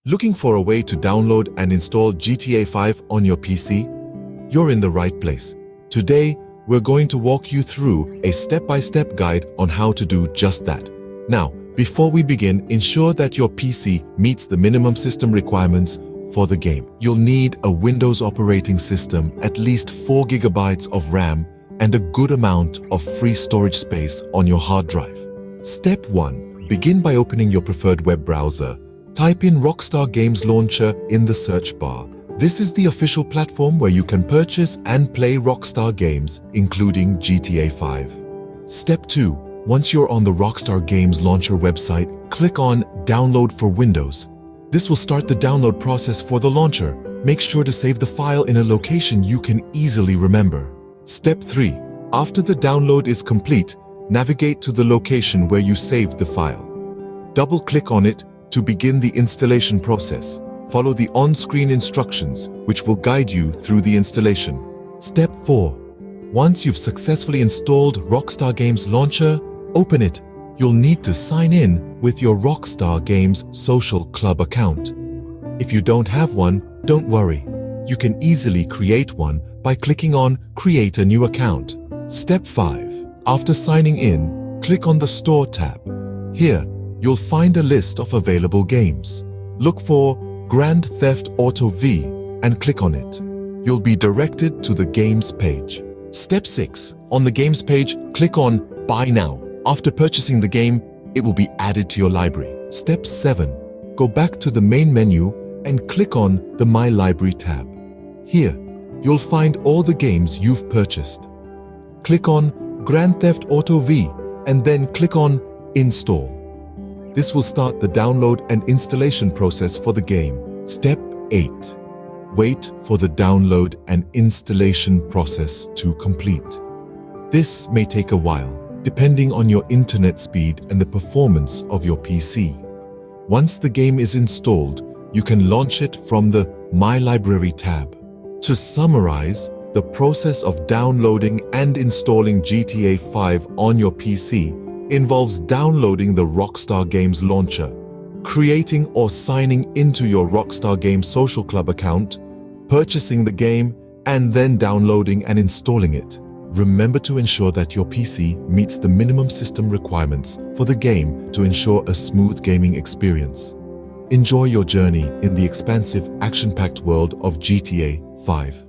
Looking for a way to download and install GTA 5 on your PC? You're in the right place. Today, we're going to walk you through a step-by-step guide on how to do just that. Now, before we begin, ensure that your PC meets the minimum system requirements for the game. You'll need a Windows operating system, at least 4 GB of RAM, and a good amount of free storage space on your hard drive. Step 1. Begin by opening your preferred web browser. Type in Rockstar Games Launcher in the search bar. This is the official platform where you can purchase and play Rockstar games, including GTA 5. Step 2. Once you're on the Rockstar Games Launcher website, click on Download for Windows. This will start the download process for the launcher. Make sure to save the file in a location you can easily remember. Step 3. After the download is complete, navigate to the location where you saved the file. Double-click on it to begin the installation process. Follow the on-screen instructions, which will guide you through the installation. Step 4. Once you've successfully installed Rockstar Games Launcher, open it. You'll need to sign in with your Rockstar Games Social Club account. If you don't have one, don't worry. You can easily create one by clicking on Create a New Account. Step 5. After signing in, click on the Store tab. Here, you'll find a list of available games. Look for Grand Theft Auto V and click on it. You'll be directed to the Games page. Step 6. On the Games page, click on Buy Now. After purchasing the game, it will be added to your library. Step 7. Go back to the main menu and click on the My Library tab. Here, you'll find all the games you've purchased. Click on Grand Theft Auto V and then click on Install. This will start the download and installation process for the game. Step 8. Wait for the download and installation process to complete. This may take a while, depending on your internet speed and the performance of your PC. Once the game is installed, you can launch it from the My Library tab. To summarize, the process of downloading and installing GTA 5 on your PC involves downloading the Rockstar Games Launcher, creating or signing into your Rockstar Games Social Club account, purchasing the game, and then downloading and installing it. Remember to ensure that your PC meets the minimum system requirements for the game to ensure a smooth gaming experience. Enjoy your journey in the expansive, action-packed world of GTA 5.